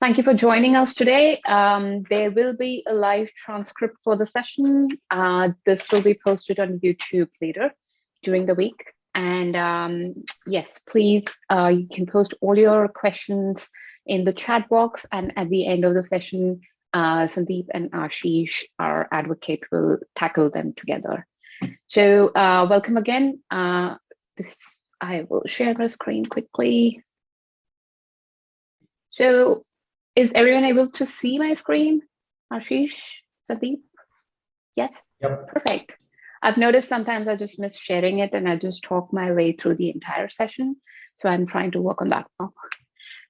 Thank you for joining us today. There will be a live transcript for the session. This will be posted on YouTube later during the week. And yes, please, you can post all your questions in the chat box. And at the end of the session, Sandeep and Ashish, our advocate, will tackle them together. So welcome again. I will share my screen quickly. So is everyone able to see my screen? Ashish, Sandeep? Yes? Yep. Perfect. I've noticed sometimes I just miss sharing it and I just talk my way through the entire session. So I'm trying to work on that now.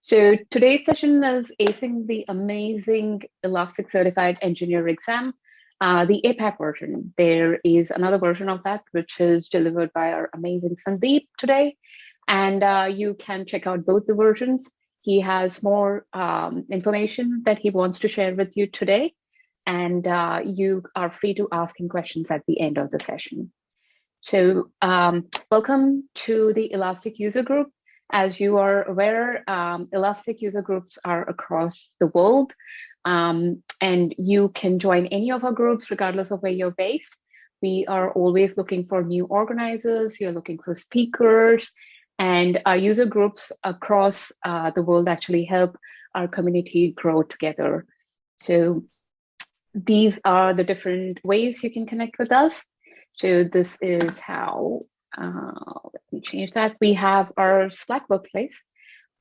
So today's session is acing the amazing Elastic Certified Engineer exam, the APAC version. There is another version of that, which is delivered by our amazing Sandeep today. And you can check out both the versions. He has more information that he wants to share with you today. And you are free to ask him questions at the end of the session. So welcome to the Elastic user group. As you are aware, Elastic user groups are across the world. And you can join any of our groups regardless of where you're based. We are always looking for new organizers. We are looking for speakers. And our user groups across the world actually help our community grow together. So these are the different ways you can connect with us. So this is how, let me change that. We have our Slack workplace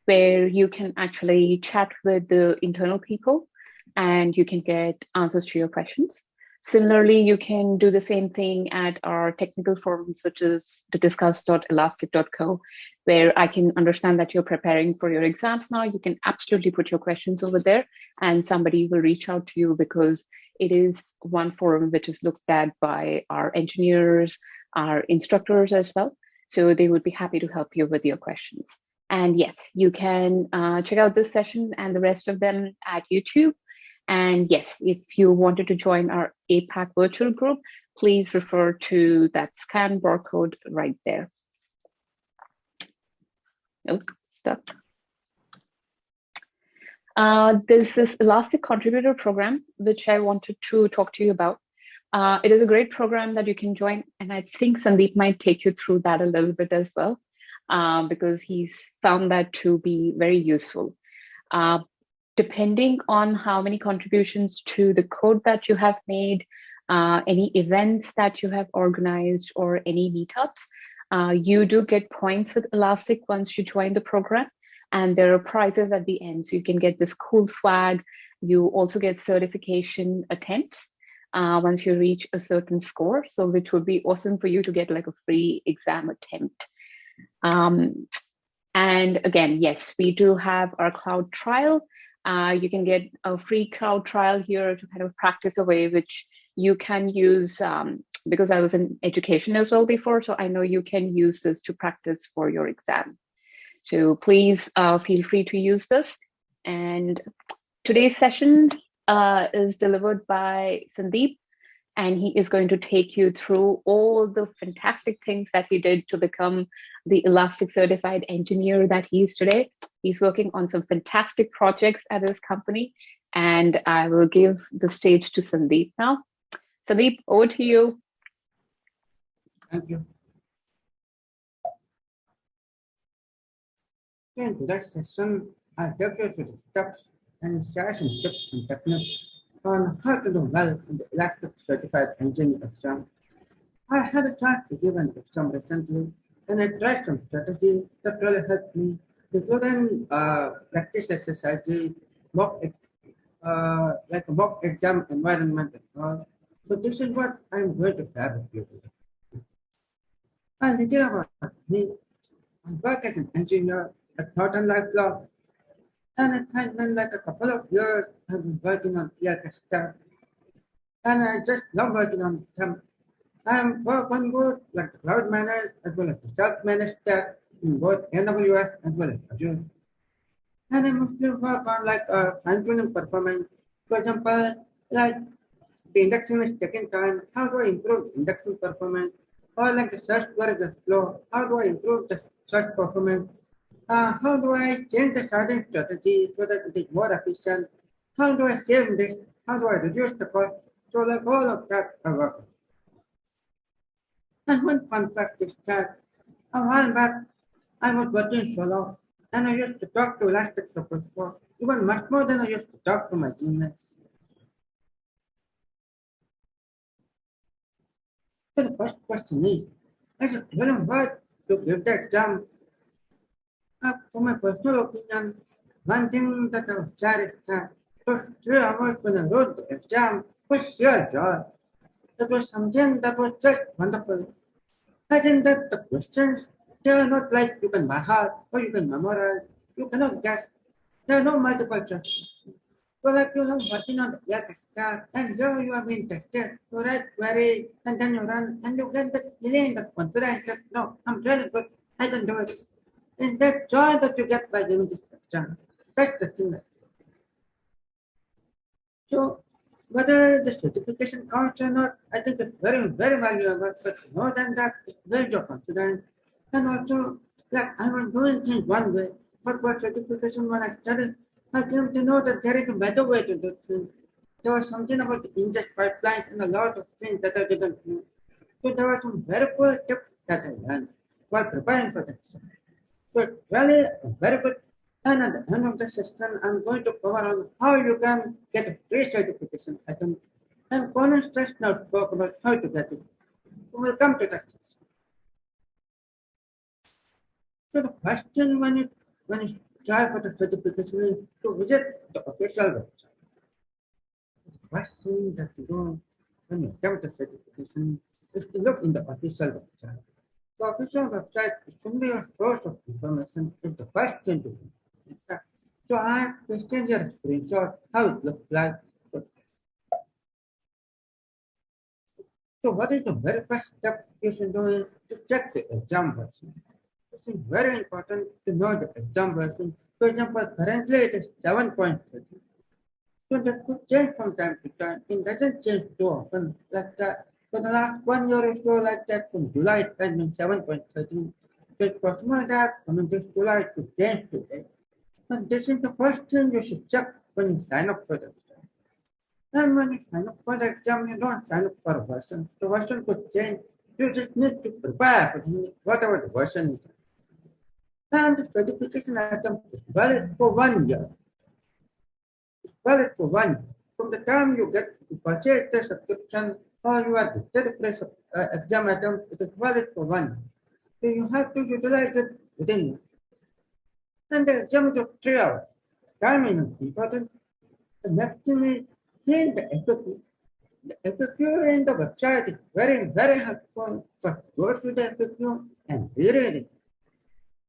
where you can actually chat with the internal people and you can get answers to your questions. Similarly, you can do the same thing at our technical forums, which is the discuss.elastic.co, where I can understand that you're preparing for your exams now. You can absolutely put your questions over there and somebody will reach out to you because it is one forum which is looked at by our engineers, our instructors as well. So they would be happy to help you with your questions. And yes, you can check out this session and the rest of them at YouTube. And yes, if you wanted to join our APAC virtual group, please refer to that scan barcode right there. Oh, stop. There's this Elastic Contributor Program, which I wanted to talk to you about. It is a great program that you can join. And I think Sandeep might take you through that a little bit as well, because he's found that to be very useful. Depending on how many contributions to the code that you have made, any events that you have organized, or any meetups, you do get points with Elastic once you join the program. And there are prizes at the end. So you can get this cool swag. You also get certification attempts once you reach a certain score. So which would be awesome for you to get like a free exam attempt. And again, yes, we do have our cloud trial. You can get a free cloud trial here to kind of practice away, which you can use because I was in education as well before. So I know you can use this to practice for your exam. So please feel free to use this. And today's session is delivered by Sandeep, and he is going to take you through all the fantastic things that he did to become the Elastic Certified Engineer that he is today. He's working on some fantastic projects at his company, and I will give the stage to Sandeep now. Sandeep, over to you. Thank you. In today's session, I help you with steps and share some tips and techniques on how to do well in the Elastic Certified Engineer exam. I had a chance to give an exam recently, and I tried some strategy that really helped me, including practice exercises, like a mock exam environment and all. So this is what I'm going to share with you today. A little about me. I work as an engineer at Northern Lifelong, and it has been like a couple of years I've been working on ELK stack, and I just love working on them. I'm work on both like the cloud managed as well as the self-managed stack in both AWS as well as Azure. And I mostly work on like fine-tuning performance. For example, like the indexing is taking time, how do I improve indexing performance? Or like the search query is slow, how do I improve the search performance? How do I change the charging strategy so that it is more efficient? How do I save this? How do I reduce the cost? So like all of that are working. And one fun fact is that a while back I was working solo and I used to talk to elastic support even much more than I used to talk to my teammates. So the first question is it really worth to give the exam? For my personal opinion, one thing that I would share is that those 3 hours when I wrote the exam was sheer joy. It was something that was just wonderful. I think that the questions, they are not like you can by heart or you can memorize. You cannot guess. There are no multiple choices. So like you have working on the air and here you have been tested. You write query and then you run and you get the feeling, the confidence that no, I'm really good. I can do it. And that joy that you get by giving this exam. That's the thing. So whether the certification counts or not, I think it's very, very valuable. But more than that, it builds your confidence. And also, like I was doing things one way, but for certification when I studied, I came to know that there is a better way to do things. There was something about the ingest pipelines and a lot of things that I didn't know. So there were some very cool tips that I learned while preparing for the exam. So it's really very good. And at the end of the session, I'm going to cover on how you can get a free certification attempt. And Conan stress now talk about how to get it. So we'll come to that. So the question when you try for the certification is to visit the official website. The first thing that you do when you attempt the certification is to look in the official website. The official website is only a source of information is the first thing to do. So I have questioned your screenshot, how it looks like. So what is the very first step you should do is to check the exam version. It is very important to know the exam version. For example, currently it is 7.30. So that could change from time to time. It doesn't change too often like that. For the last 1 year or so like that, from July it has been 7.13. So it's possible that from this July it could change today. But this is the first thing you should check when you sign up for the exam. And when you sign up for the exam, you don't sign up for a version. The version could change. You just need to prepare for whatever the version is. And the certification item is valid for 1 year. It's valid for 1 year. From the time you get to purchase the subscription or you are gifted the exam item, it is valid for 1 year. So you have to utilize it within. And the exam is of 3 hours. Time is important. The next thing is change the FAQ. The FAQ in the website is very, very helpful. First, go through the FAQ and read it.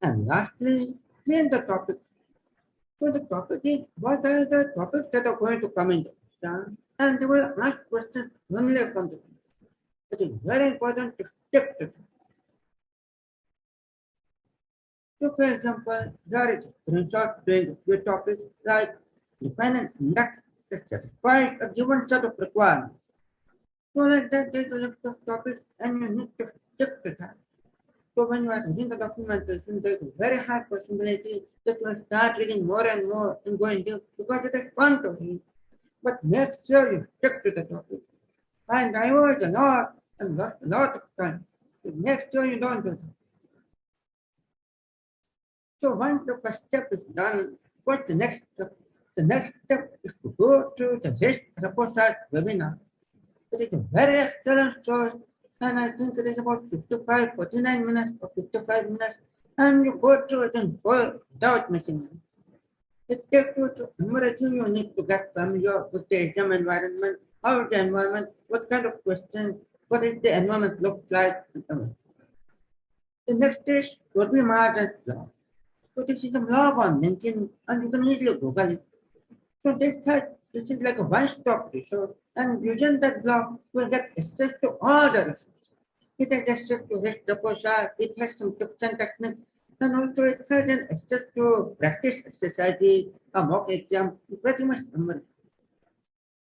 And lastly, change the topic. So the topic is what are the topics that are going to come in the exam, and they will ask questions only from the. It is very important to stick to it. So, for example, there is a screenshot showing a few topics like define an index that satisfies a given set of requirements. So, like that, there's a list of topics, and you need to stick to that. So, when you are reading the documentation, there's a very high possibility that you will start reading more and more and going deep because it is fun to read. But make sure you stick to the topic. And diverge a lot and lost a lot of time. So, make sure you don't do that. So once the first step is done, what's the next step? The next step is to go to the RISC repository webinar. It is a very excellent source, and I think it is about 49 minutes or 55 minutes, and you go through it in full without missing it. It takes you to everything you need to get familiar with the exam environment, how the environment, what kind of questions, what is the environment look like. The next is will be margin blog. So this is a blog on LinkedIn, and you can easily Google it. So this is like a one-stop resource, and using that blog will get access to all the resources. It has access to REST repository, it has some tips and techniques, and also it has an access to practice exercises, a mock exam, pretty much memory.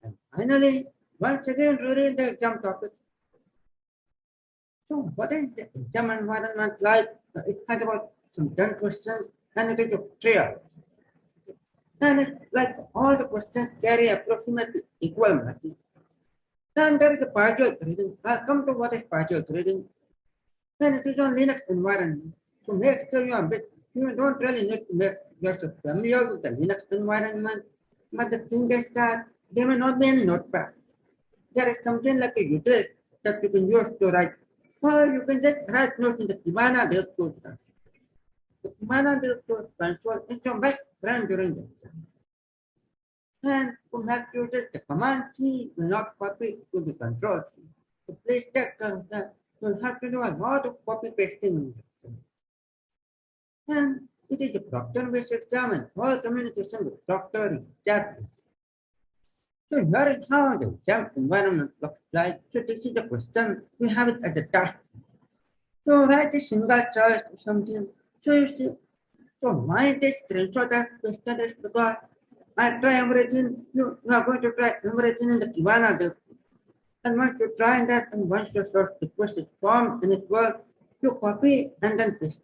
And finally, once again, read the exam topic. So what is the exam environment like? It has about some 10 questions and it is a trio. And it's like all the questions carry approximately equal marking. Then there is a partial grading. I'll come to what is partial grading. Then it is on Linux environment. To make sure you don't really need to make yourself familiar with the Linux environment. But the thing is that there may not be any notepad. There is something like a utility that you can use to write. Or you can just write notes in the Kibana Dev code. The Kibana Dev code console is your best friend during the exam. And to make sure that the command key will not copy to the control key. So please check that you'll have to do a lot of copy pasting. And it is a proctor-based exam and all communication with proctor is chat-based. So here is how the exam environment looks like. So this is the question. We have it at the task. So write a single choice or something. So you see, so why this screenshot that question is because I try everything. You are going to try everything in the Kibana Dev. And once you try that and once your source request is formed and it works, you copy and then paste.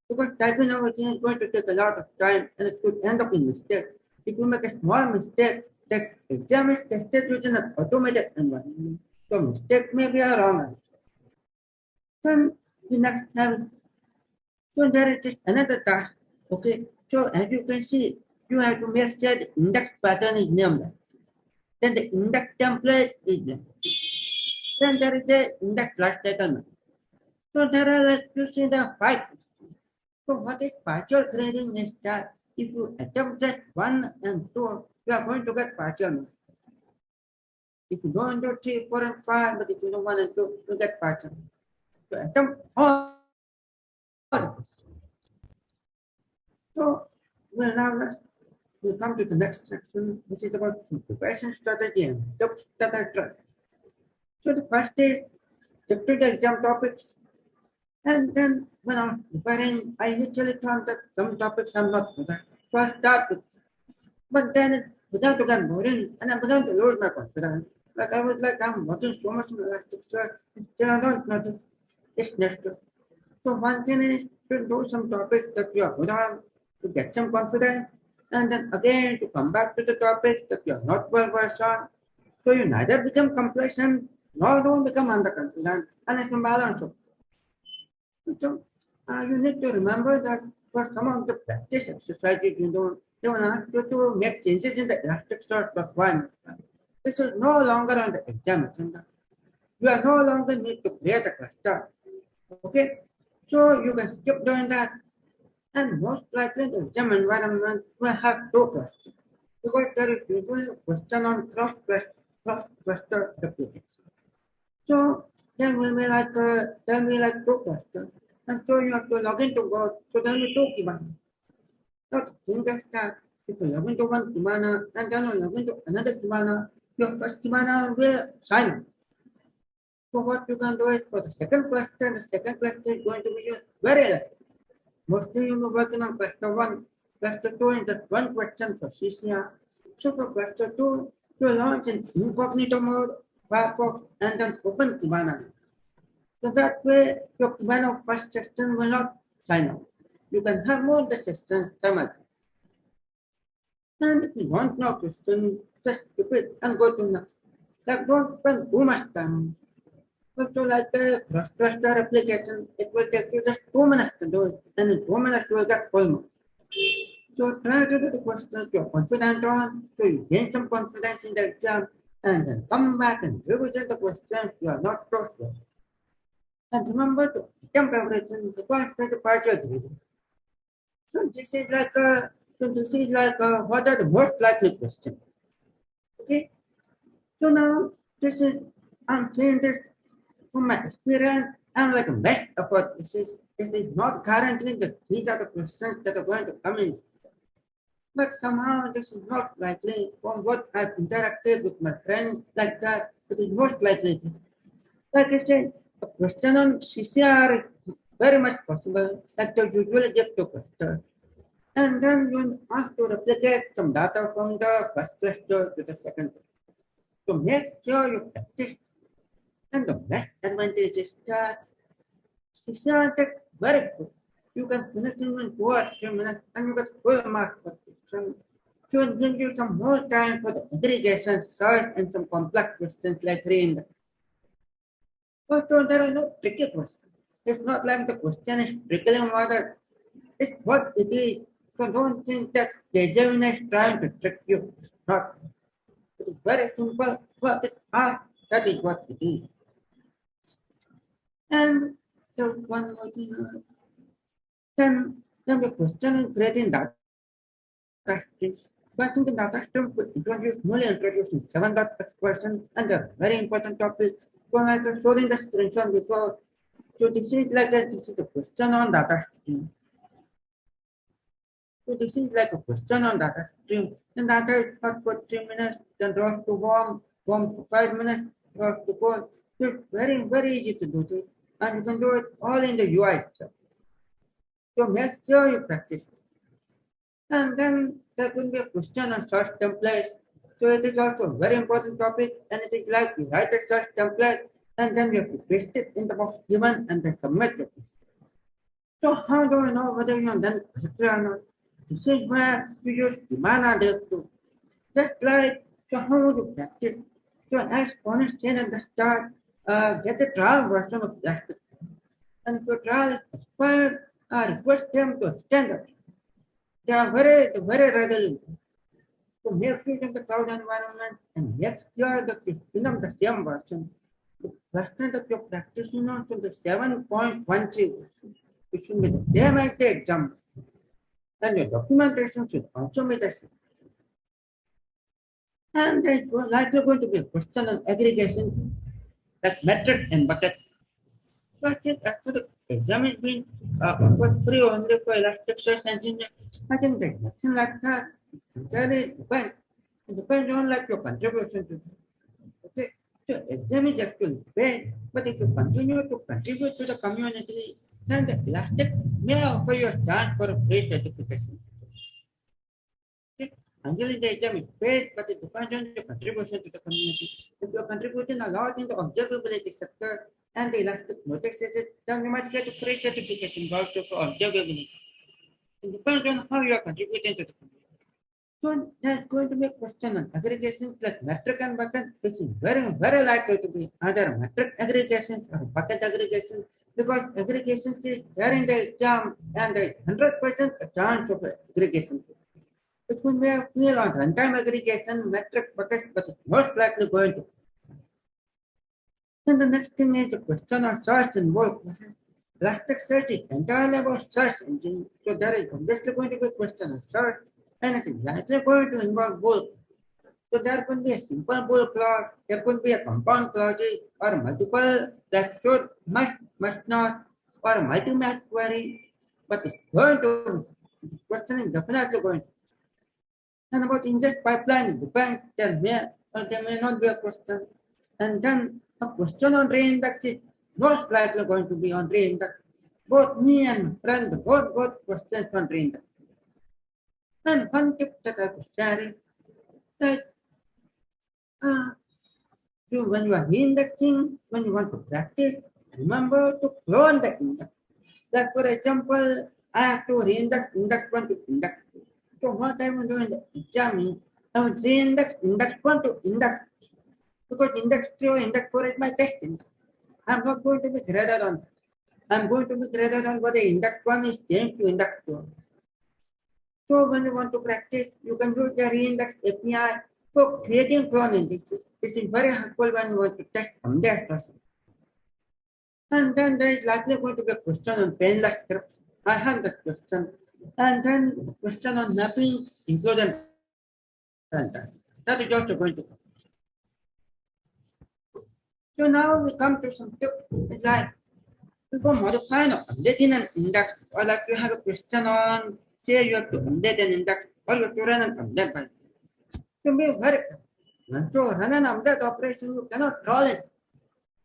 Because typing everything is going to take a lot of time and it could end up in mistake. If you make a small mistake, the exam is tested using an automated environment. So mistake may be a wrong answer. Then the next time, so there is just another task. Okay, so as you can see, you have to make sure the index pattern is named. Then the index template is there. Then there is the index class title. So there are like you see the 5. So what is partial grading is that if you attempt just 1 and 2, you are going to get partial marks. If you don't do 3, 4, and 5, but if you do 1 and 2, you get partial. So attempt all. So well now we'll come to the next section, which is about preparation strategy and tips that I tried. So the first is stick to the exam topics. And then when I was preparing, I initially thought that some topics I'm not good at. So I start with, but then it began to get boring and I began to lose my confidence. Like I was like, I'm watching so much in Elasticsearch, still I don't know this. It's next. So one thing is to do some topics that you are good at, to get some confidence, and then again to come back to the topic that you are not well versed on. So you neither become complacent nor don't become underconfident, and it's a balance. So you need to remember that for some of the practice exercises, they will ask you to make changes in the Elasticsearch requirements. This is no longer on the exam agenda. You are no longer need to create a cluster. Okay? So you can skip doing that. And most likely the exam environment will have 2 clusters. Because there is usually a question on cross-cluster application. So then will be like 2 clusters. And so you have to log into both. So there will be 2 Kibana. So the thing is that if you log into one Kibana and then you log into another Kibana, your first Kibana will sign up. So what you can do is for the second cluster is going to be used very less. Mostly you will be working on cluster 1. Cluster 2 is just one question for CCR. So for cluster 2, you launch in incognito mode, Firefox, and then open Kibana. So that way, your Kibana first session will not sign up. You can have more the sessions simultaneously. And if you want no question, just skip it and go to next. Like don't spend too much time. Also like a cross-cluster application, it will take you just 2 minutes to do it. And in 2 minutes you will get full marks. So try to do the questions you're confident on, so you gain some confidence in the exam, and then come back and revisit the questions you are not so sure. And remember to attempt everything because there's a partial grading. So this is like what are the most likely questions? Okay. So now I'm saying this from my experience. I'm like a best effort. This is not guaranteeing that these are the questions that are going to come in. But somehow this is not likely from what I've interacted with my friends like that. It is most likely. Like I said, a question on CCR is very much possible that they usually give 2 clusters. And then you have to replicate some data from the first cluster to the second cluster. So make sure you practice. And the best advantage is that CCR is very good. You can finish in 2 or 3 minutes and you get full marks for question. So it gives you some more time for the aggregation, search, and some complex questions like reindex. So there are no tricky questions. It's not like the question is trickling water. It's what it is. So don't think that the examiner is trying to trick you. It's not. It is very simple. What it asks, that is what it is. And the one more thing, then the question is creating data streams. But I think the data stream was introduced, newly introduced in 7.x version, and a very important topic. So like showing the screenshot before. So this is the question on data stream. So this is like a question on data stream. Then data is hot for 3 minutes, then draws to warm for 5 minutes, draws to cold. So it's very, very easy to do this. And you can do it all in the UI itself. So make sure you practice. And then there could be a question on search templates. So it is also a very important topic, and it is like you write a search template and then you have to paste it in the box given and then submit it. So how do I know whether you have done it correctly or not? This is where you use demand others too. Just like, so how would you practice? So as Connor said at the start, get a trial version of that. And if your trial is expired, request them to extend it. They are very readily. So make it in the cloud environment and make sure that you spin up the same version. The version that you're practicing on to the 7.13 version. It should be the same as the exam. And your documentation should also be the same. And there was likely going to be a question on aggregation, like metric and bucket. So I think after the exam is being was free only for Elasticsearch engineer, I think there's nothing like that. Entirely depends. It depends on like your contribution to it. Okay. So exam is actually paid, but if you continue to contribute to the community, then the Elastic may offer you a chance for a free certification. Okay. Usually the exam is paid, but it depends on your contribution to the community. If you're contributing a lot in the observability sector and the Elastic notices it, then you might get a free certification also for observability. It depends on how you are contributing to the community. So there's going to be a question on aggregations like metric and bucket. This is very likely to be either metric aggregations or bucket aggregations, because aggregations is there in the exam and there is 100% a chance of aggregation. It could be a field on runtime aggregation, metric, bucket, but it's most likely going to. Then the next thing is the question of search and work. Elasticsearch is entirely about search engine, so there is obviously going to be a question of search, and it is likely going to involve bool. So there could be a simple bool clause, there could be a compound clause, or multiple that should, must not, or multi-match query, but it's going to, this question is definitely going to. And about ingest pipeline, it depends, there may or there may not be a question. And then a question on reindex is most likely going to be on reindex. Both me and my friend both questions on reindex. And one tip that I could share is that when you are indexing, when you want to practice, remember to clone the index. Like for example, I have to reindex index 1 to index 2. So what I will do in the exam is I will reindex index 1 to index 2. Because index 3 or index 4 is my test index. I'm not going to be graded on that. I'm going to be graded on whether index 1 is changed to index 2. So when you want to practice, you can use the reindex API for creating clone indexes. It is very helpful when you want to test from their person. And then there is likely going to be a question on painless scripts. I have that question. And then the question on mapping, include and that is also going to come. So now we come to some tips. It's like we go modify or update in an index, or like you have a question on, say you have to update an index, or you have to run an update by. So be very when to run an update operation, you cannot roll it.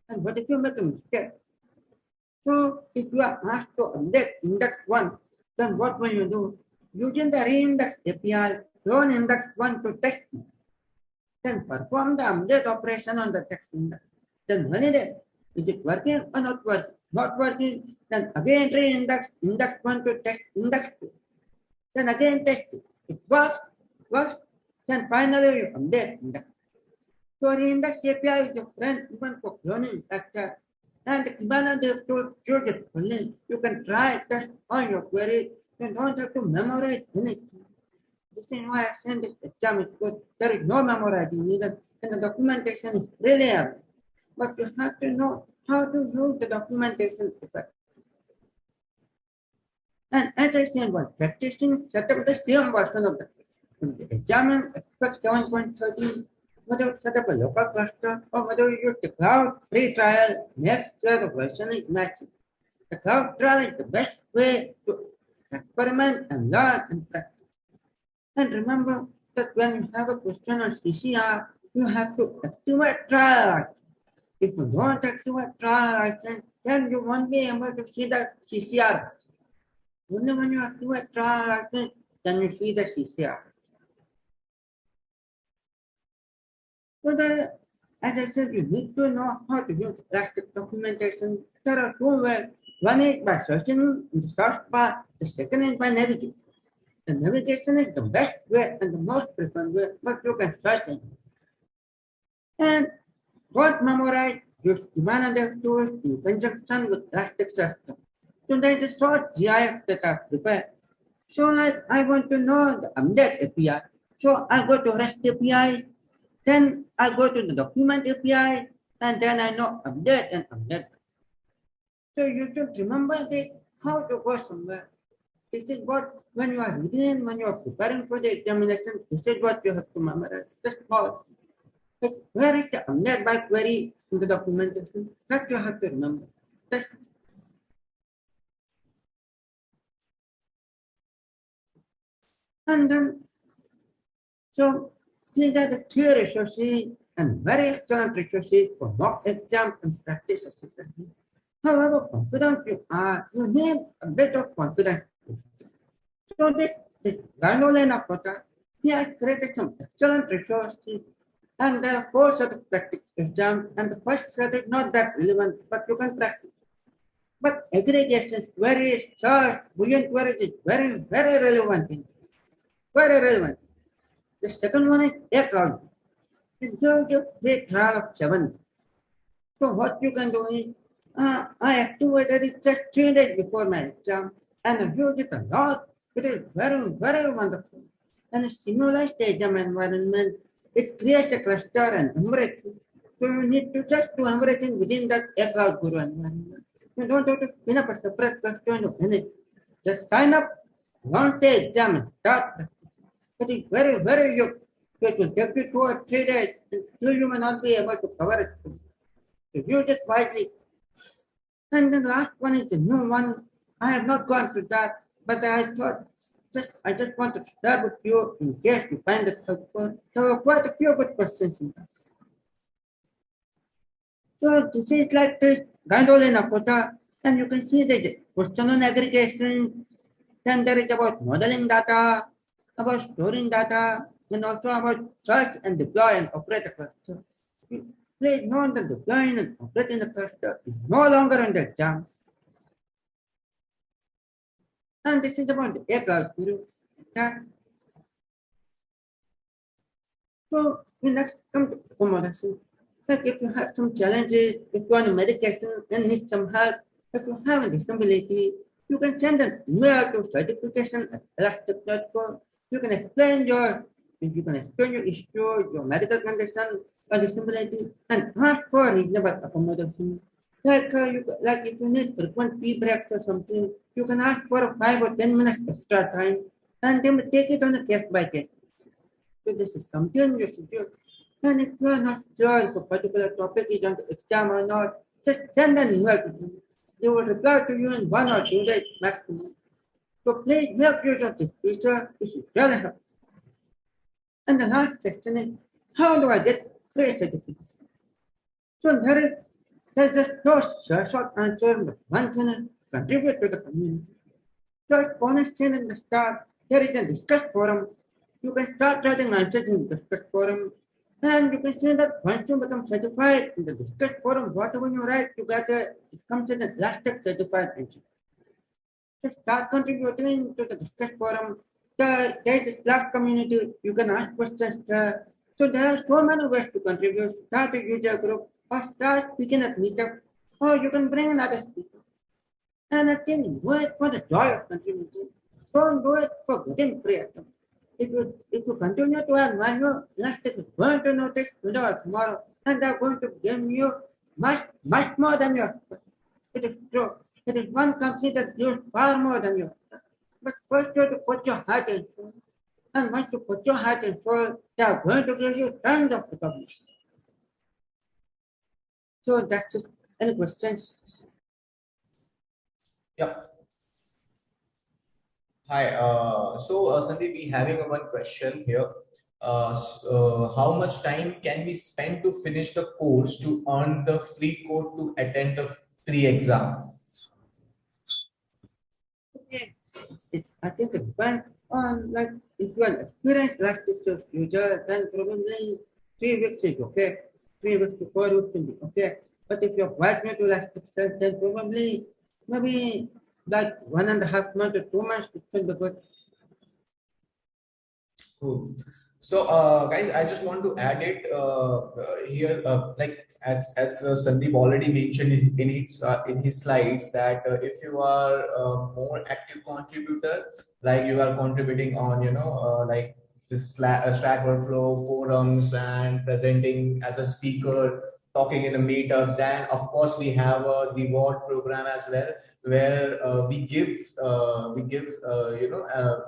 And what if you make a mistake? So if you are asked to update index 1, then what will you do? Using the reindex API, clone index 1 to text, then perform the update operation on the text index. Then validate, is it working or not working? not working, then again try index 1 to text index 2. Then again text it. It works, then finally you update index. So the index API is your friend even for cloning actor. And even if you choose it fully, you can try test on your query. You don't have to memorize anything. This is why I send the exam is good. There is no memorizing needed, and the documentation is really helpful. But you have to know how to use the documentation effect. And as I said, while practicing, set up the same version of the exam and expect 7.13, whether you set up a local cluster or whether you use the cloud free trial, make sure the version is matching. The cloud trial is the best way to experiment and learn and practice. And remember that when you have a question on CCR, you have to activate trial. If you don't activate trial, then you won't be able to see the CCR. Only when you activate trial, then you see the CCR. So as I said, you need to know how to use elastic documentation. There are two ways. One is by searching in the search bar, the second is by navigating. The navigation is the best way and the most preferred way, but you can search it. And don't memorize, use human tools in conjunction with Elasticsearch. So there is a short GIF that I prepared. So I want to know the update API. So I go to REST API, then I go to the document API, and then I know update and update. So you should remember this, how to go somewhere. This is what, when you are reading, when you are preparing for the examination, this is what you have to memorize. Just pause. Where is the update by query in the documentation? That you have to remember. And then, so these are the three resources and very excellent resources for mock exam and practice assessment. However confident you are, you need a bit of confidence. So this Gandolena Kota, he has created some excellent resources, and there are 4 sets of practice exams, and the first set is not that relevant, but you can practice. But aggregation, queries, search, Boolean queries is very, very relevant. Very relevant. The second one is ACloud. It gives you free trial of 7. So what you can do is, I activated it just 3 days before my exam, and I use it a lot. It is very, very wonderful. And it simulates the exam environment. It creates a cluster and everything. So you need to just do everything within that ACloud Guru environment. You don't have to spin up a separate cluster and do anything. Just sign up, launch the exam, and start. It is very, very good. It will take you 2 or 3 days, and still you may not be able to cover it. So use it wisely. And the last one is the new one. I have not gone through that, but I thought I just want to share with you in case you find it helpful. There were quite a few good questions in that. So this is like this Gandolina Kota, and you can see the question on aggregation. Then there is about modeling data, about storing data, and also about search and deploy and operate a cluster. Please note that deploying and operating the cluster is no longer in the exam. And this is about the ACloud Guru. So we next come to accommodation. Like if you have some challenges, if you want medication and need some help, if you have a disability, you can send an email to certification@elastic.com. You can explain your issue, your medical condition, or disability, and ask for reasonable accommodation. Like if you need frequent tea breaks or something, you can ask for 5 or 10 minutes extra time, and they will take it on a case by case. So this is something you should do. And if you are not sure if a particular topic is on the exam or not, just send an email to them. They will reply to you in 1 or 2 days maximum. So please make use of this feature. This is really helpful. And the last section is, how do I get free certificates? So there's a short answer, but one can contribute to the community. So as bonus thing in the start, there is a discuss forum. You can start writing answers in the discuss forum. And you can say that once you become certified in the district forum, whatever you write together, it comes as a elastic certified engine. So start contributing to the district forum. There is Slack community, you can ask questions there. So there are so many ways to contribute. Start a user group or start speaking at meetup, or you can bring another speaker. And I think do it for the joy of contributing. Don't do it for getting free items. If you continue to earn value, elastic is going to notice today or tomorrow, and they're going to give you much more than you expect. It is true. It is one company that gives far more than you expect. But first you have to put your heart and soul. And once you put your heart and soul, they are going to give you tons of recognition. So that's it. Any questions? Yeah. Hi. Sandeep, we having one question here. How much time can we spend to finish the course to earn the free code to attend the free exam? Okay. I think it depends on, like, if you are an experienced Elasticsearch user, then probably 3 weeks is okay. 3 weeks to 4 weeks will be okay. But if you're quite new to Elasticsearch, then probably maybe like 1.5 months or 2 months, it will be good. Cool. So, guys, I just want to add it here, like as Sandeep already mentioned in his slides, that if you are a more active contributor, like you are contributing on, like this Stack Overflow forums and presenting as a speaker, talking in a meetup, then of course we have a reward program as well, where we give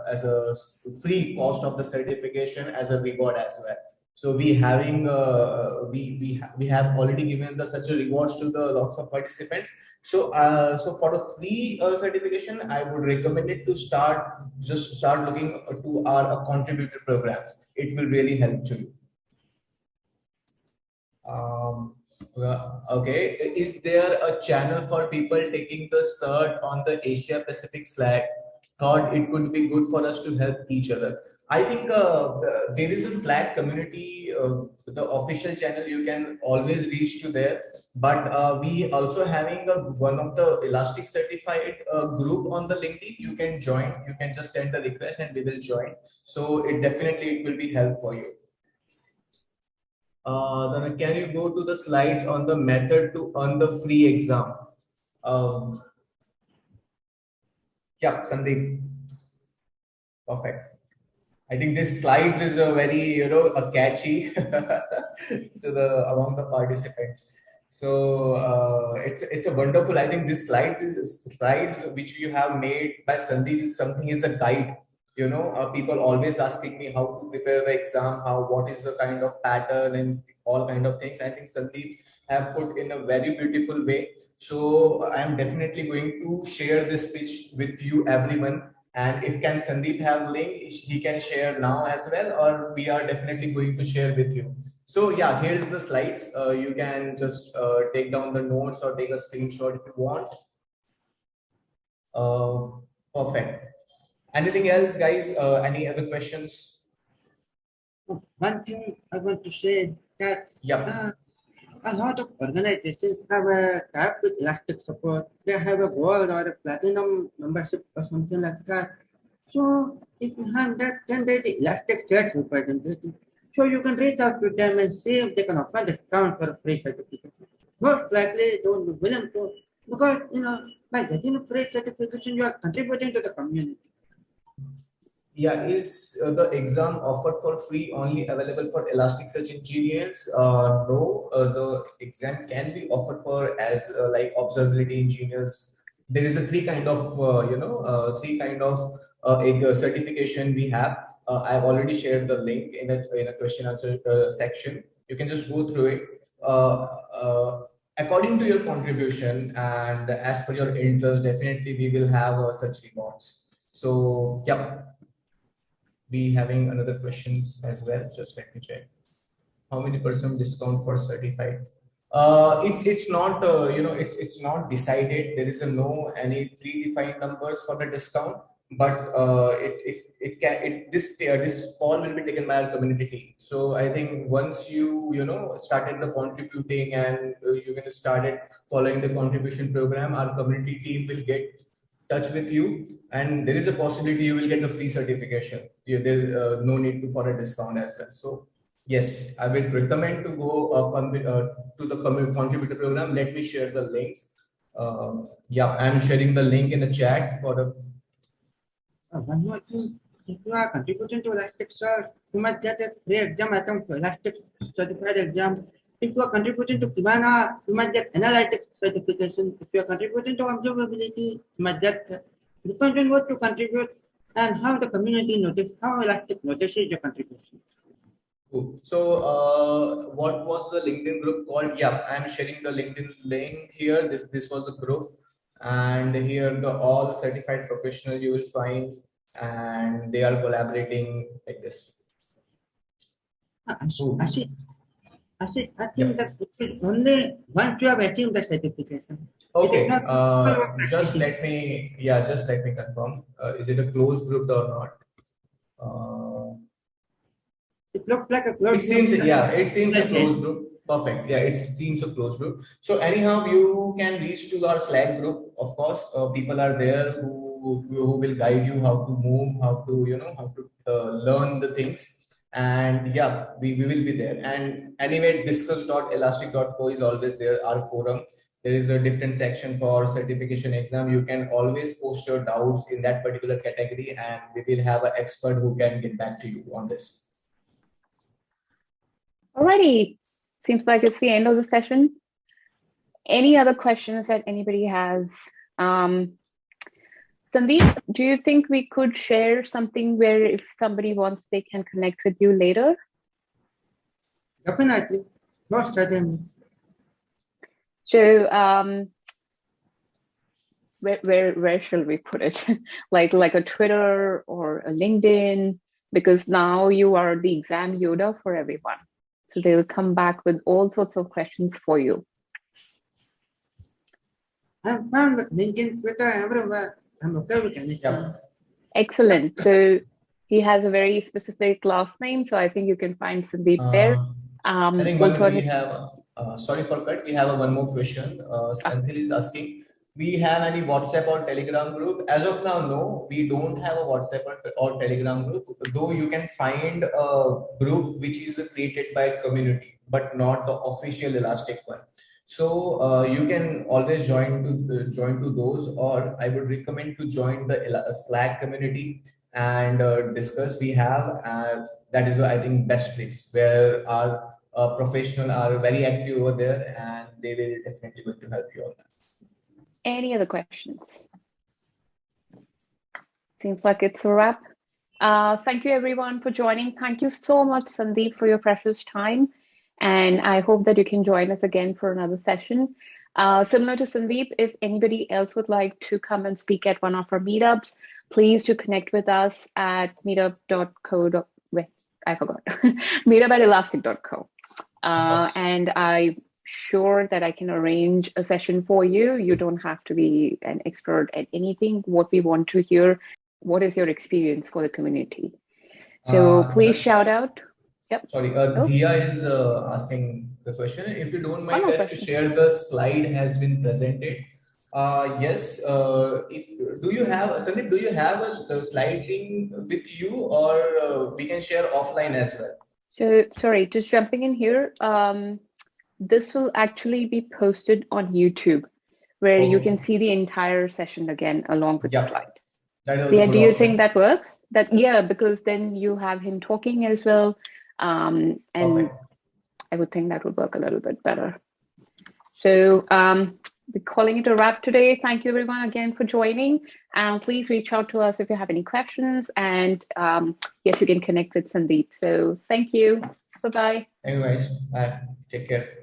as a free cost of the certification as a reward as well. So we having we have already given such a rewards to the lots of participants. So so for the free certification, I would recommend it to start looking to our contributor programs. It will really help to you. Okay, is there a channel for people taking the cert on the Asia Pacific Slack? Thought it could be good for us to help each other. I think there is a Slack community, the official channel. You can always reach to there. But we also having one of the Elastic certified group on the LinkedIn. You can join. You can just send the request and we will join. So it will be help for you. Then can you go to the slides on the method to earn the free exam? Yeah, Sandeep. Perfect. I think this slides is a very a catchy to the among the participants. So it's a wonderful. I think this slides which you have made by Sandeep is something is a guide. People always asking me how to prepare the exam, what is the kind of pattern and all kind of things. I think Sandeep have put in a very beautiful way. So I am definitely going to share this pitch with you, everyone. And if can Sandeep have link, he can share now as well, or we are definitely going to share with you. So yeah, here's the slides. You can just take down the notes or take a screenshot if you want. Perfect. Anything else, guys? Any other questions? One thing I want to say that Yep. a lot of organizations have a tab with Elastic support. They have a gold or a platinum membership or something like that. So if you have that, then there's the Elastic Search representative. So you can reach out to them and see if they can offer discount for a free certificate. Most likely they will be willing to, because by getting a free certification, you are contributing to the community. Yeah, is the exam offered for free only available for Elasticsearch engineers? No, the exam can be offered for as like observability engineers. There is a three kind of certification we have. I've already shared the link in a question answer section. You can just go through it. According to your contribution and as per your interest, definitely we will have such rewards. So, yeah. Be having another questions as well. Just let me check. How many % discount for certified? It's not it's not decided. There is no any predefined numbers for the discount. but this call will be taken by our community team. So I think once you know started the contributing and you're going to started following the contribution program, our community team will get touch with you, and there is a possibility you will get the free certification. There is no need for a discount as well. So yes, I would recommend to go to the contributor program. Let me share the link. Yeah, I'm sharing the link in the chat for the. One more thing, if you are contributing to Elasticsearch, you might get a free exam attempt for Elastic certified exam. If you are contributing to Kibana, you might get analytics certification. If you are contributing to observability, you might get depends on what to contribute and how the community notice, how Elastic notices your contribution. Cool. So, what was the LinkedIn group called? Yeah, I'm sharing the LinkedIn link here. This was the group, and here the all certified professionals you will find, and they are collaborating like this. I think that it is only once you have achieved the certification. Okay. Just let me confirm. Is it a closed group or not? It looks like a closed group. It seems a closed group. Perfect. Yeah, it seems a closed group. So anyhow, you can reach to our Slack group. Of course, people are there who will guide you how to move, how to learn the things. And yeah, we will be there. And anyway, discuss.elastic.co is always there, our forum. There is a different section for certification exam. You can always post your doubts in that particular category, and we will have an expert who can get back to you on this. Alrighty, seems like it's the end of the session. Any other questions that anybody has? Sandeep, do you think we could share something where if somebody wants, they can connect with you later? Definitely, most certainly. So, where shall we put it? like a Twitter or a LinkedIn? Because now you are the exam Yoda for everyone. So they'll come back with all sorts of questions for you. I'm found with LinkedIn, Twitter, everywhere. I'm okay with anything. Yeah. Excellent. So he has a very specific last name, so I think you can find Sandeep there. I think we have. Sorry for cut. We have one more question. Santhil is asking. We have any WhatsApp or Telegram group? As of now, no, we don't have a WhatsApp or Telegram group, though you can find a group which is created by community, but not the official Elastic one. So you can always join to those, or I would recommend to join the Slack community and discuss. We have that is, I think, best place where our professionals are very active over there, and they will definitely going to help you on that. Any other questions? Seems like it's a wrap. Thank you everyone for joining. Thank you so much, Sandeep, for your precious time. And I hope that you can join us again for another session. Similar to Sandeep, if anybody else would like to come and speak at one of our meetups, please do connect with us at meetup.co. I forgot. meetup@elastic.co. And I'm sure that I can arrange a session for you. You don't have to be an expert at anything. What we want to hear, what is your experience for the community? So please shout out. Yep. Sorry, Dhia is asking the question. If you don't mind us to share the slide has been presented. Yes. Sandeep, do you have a slide link with you, or we can share offline as well? So sorry, just jumping in here. This will actually be posted on YouTube, where you can see the entire session again along with the slide. Yeah, do you think that works? Because then you have him talking as well. And I would think that would work a little bit better. So we're calling it a wrap today. Thank you everyone again for joining. And please reach out to us if you have any questions. And yes, you can connect with Sandeep. So thank you. Bye-bye. Anyways, bye. Take care.